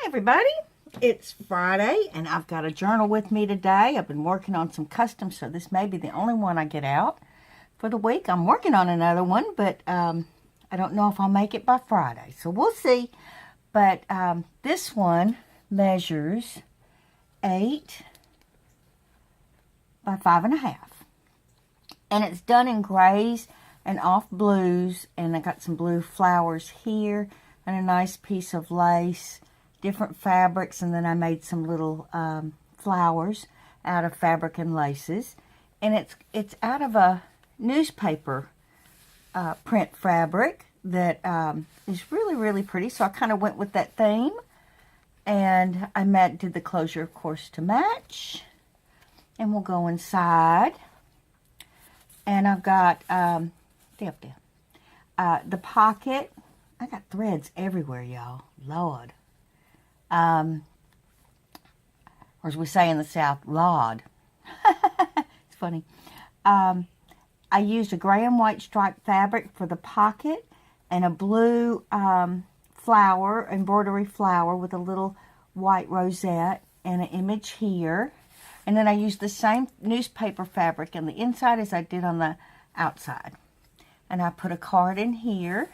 Everybody, it's Friday and I've got a journal with me today. I've been working on some customs, so this may be the only one I get out for the week. I'm working on another one, but I don't know if I'll make it by Friday, so we'll see. But this one measures 8 by 5.5, and it's done in grays and off blues, and I got some blue flowers here and a nice piece of lace, different fabrics, and then I made some little flowers out of fabric and laces. And it's out of a newspaper print fabric that is really, really pretty. So I kind of went with that theme, and I did the closure, of course, to match. And we'll go inside, and I've got the pocket. I got threads everywhere, y'all. Lord. Or as we say in the South, Lord. It's funny. I used a gray and white striped fabric for the pocket and a blue embroidery flower with a little white rosette and an image here. And then I used the same newspaper fabric on the inside as I did on the outside. And I put a card in here.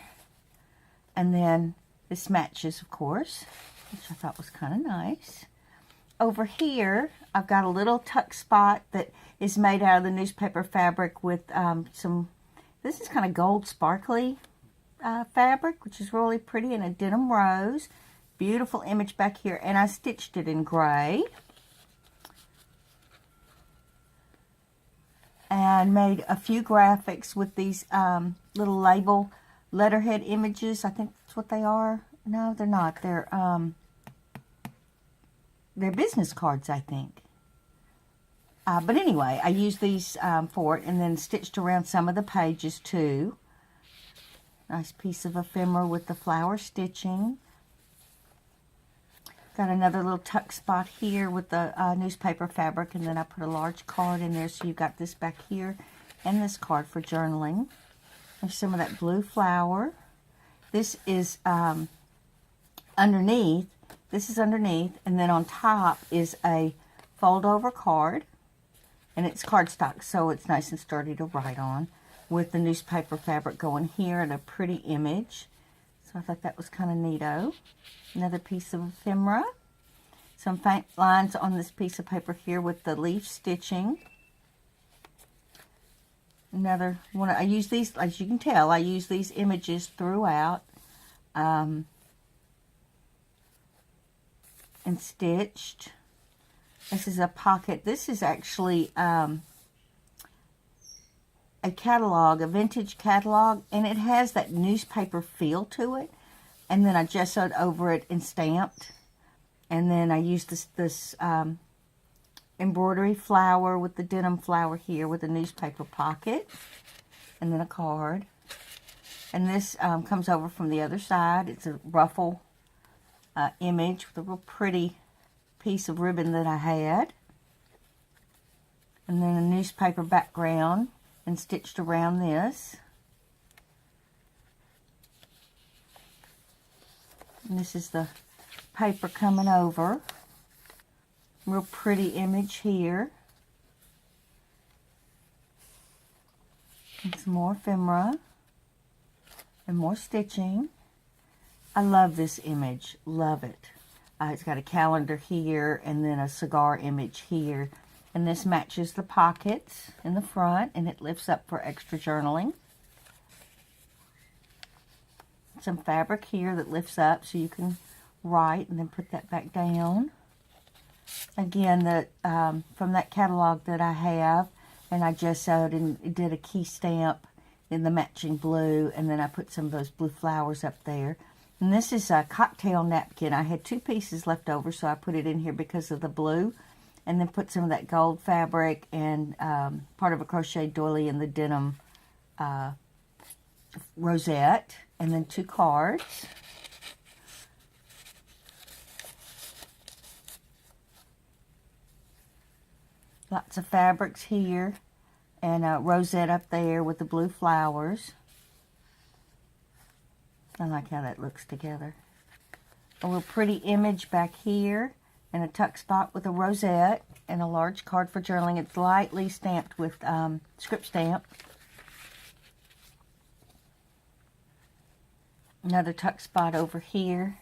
And then this matches, of course, which I thought was kind of nice. Over here, I've got a little tuck spot that is made out of the newspaper fabric with this is kind of gold sparkly fabric, which is really pretty, and a denim rose. Beautiful image back here, and I stitched it in gray. And made a few graphics with these little label letterhead images. I think that's what they are. No, they're not. They're business cards, I think. But anyway, I used these for it, and then stitched around some of the pages too. Nice piece of ephemera with the flower stitching. Got another little tuck spot here with the newspaper fabric, and then I put a large card in there, so you've got this back here and this card for journaling. There's some of that blue flower. This is underneath. This is underneath, and then on top is a fold-over card, and it's cardstock, so it's nice and sturdy to write on, with the newspaper fabric going here and a pretty image. So I thought that was kind of neato. Another piece of ephemera. Some faint lines on this piece of paper here with the leaf stitching. Another one. I use these, as you can tell, I use these images throughout. And stitched. This is a pocket. This is actually a catalog, a vintage catalog, and it has that newspaper feel to it. And then I gessoed over it and stamped. And then I used this embroidery flower with the denim flower here with a newspaper pocket. And then a card. And this comes over from the other side. It's a ruffle image with a real pretty piece of ribbon that I had. And then a newspaper background and stitched around this. And this is the paper coming over. Real pretty image here. And some more ephemera. And more stitching. I love this image. Love it. It's got a calendar here and then a cigar image here. And this matches the pockets in the front, and it lifts up for extra journaling. Some fabric here that lifts up so you can write and then put that back down. Again, from that catalog that I have, and I just sewed and did a key stamp in the matching blue, and then I put some of those blue flowers up there. And this is a cocktail napkin. I had 2 pieces left over, so I put it in here because of the blue. And then put some of that gold fabric and part of a crochet doily in the denim rosette. And then 2 cards. Lots of fabrics here. And a rosette up there with the blue flowers. I like how that looks together. a little pretty image back here, and a tuck spot with a rosette, and a large card for journaling. It's lightly stamped with script stamp. Another tuck spot over here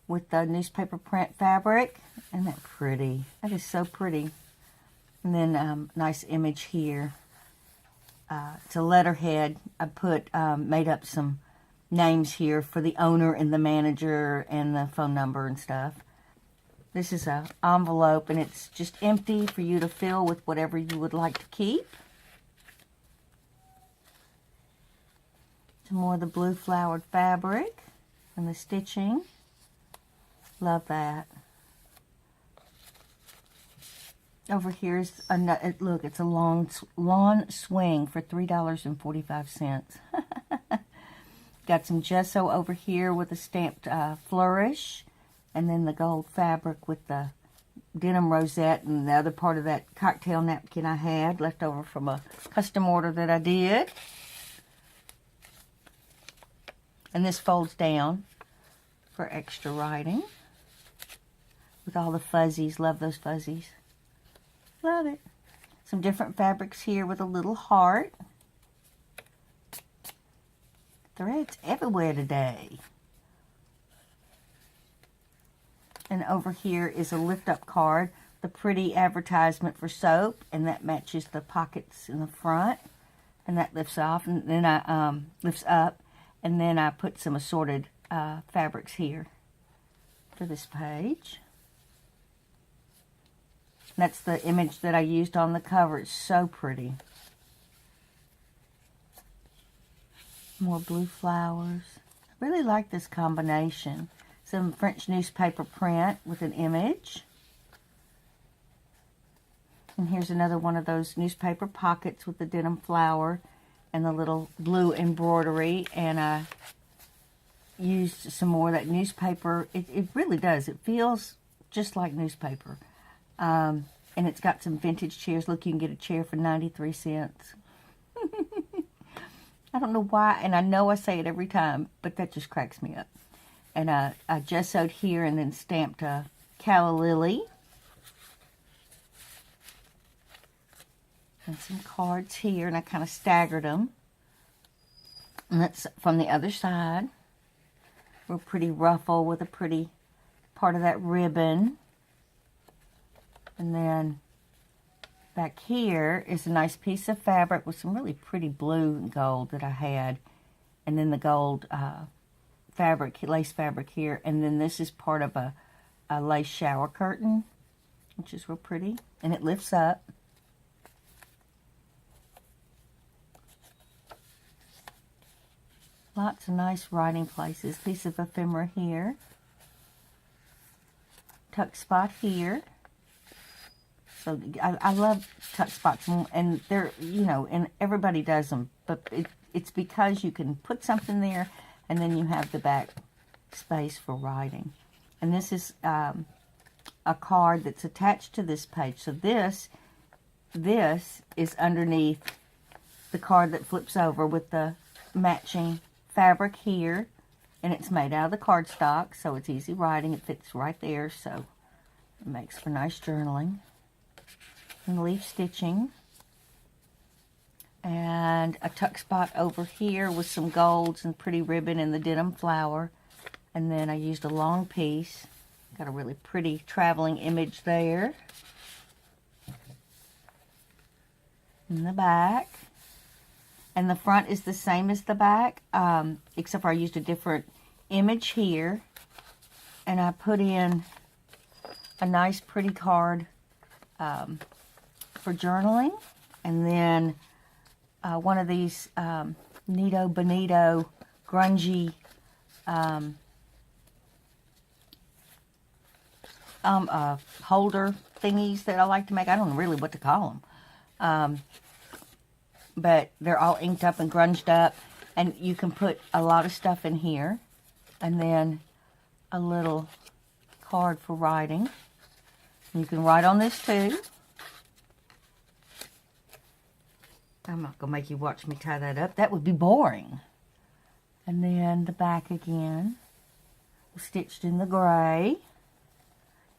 with the newspaper print fabric. Isn't that pretty? That is so pretty. And then nice image here. It's a letterhead. I made up some names here for the owner and the manager and the phone number and stuff. This is an envelope, and it's just empty for you to fill with whatever you would like to keep. Some more of the blue flowered fabric and the stitching. Love that. Over here is look, it's a lawn swing for $3.45. Got some gesso over here with a stamped flourish, and then the gold fabric with the denim rosette, and the other part of that cocktail napkin I had left over from a custom order that I did. And this folds down for extra writing with all the fuzzies. Love those fuzzies. Love it. Some different fabrics here with a little heart. Threads everywhere today. And over here is a lift-up card, the pretty advertisement for soap, and that matches the pockets in the front. And that lifts off, and then I lifts up. And then I put some assorted fabrics here for this page. That's the image that I used on the cover. It's so pretty. More blue flowers. I really like this combination. Some French newspaper print with an image. And here's another one of those newspaper pockets with the denim flower and the little blue embroidery, and I used some more of that newspaper. It really does. It feels just like newspaper. And it's got some vintage chairs. Look, you can get a chair for 93 cents. I don't know why, and I know I say it every time, but that just cracks me up. And I gessoed here and then stamped a calla lily. And some cards here, and I kind of staggered them. And that's from the other side. Real pretty ruffle with a pretty part of that ribbon. And then back here is a nice piece of fabric with some really pretty blue and gold that I had. And then the gold fabric, lace fabric here. And then this is part of a lace shower curtain, which is real pretty. And it lifts up. Lots of nice writing places. Piece of ephemera here. Tuck spot here. So I love tuck spots, and they're, you know, and everybody does them, but it's because you can put something there, and then you have the back space for writing. And this is a card that's attached to this page. So this is underneath the card that flips over with the matching fabric here, and it's made out of the cardstock, so it's easy writing. It fits right there, so it makes for nice journaling. And leaf stitching, and a tuck spot over here with some golds and pretty ribbon and the denim flower. And then I used a long piece. Got a really pretty traveling image there. In the back. And the front is the same as the back, except for I used a different image here. And I put in a nice pretty card for journaling. And then one of these Nito Bonito grungy holder thingies that I like to make. I don't know really what to call them. But they're all inked up and grunged up. And you can put a lot of stuff in here. And then a little card for writing. You can write on this too. I'm not going to make you watch me tie that up. That would be boring. And then the back again. stitched in the gray.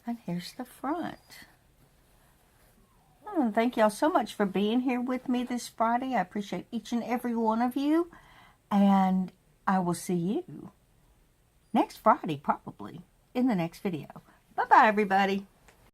And here's the front. Thank y'all so much for being here with me this Friday. I appreciate each and every one of you. And I will see you next Friday, probably, in the next video. Bye-bye, everybody.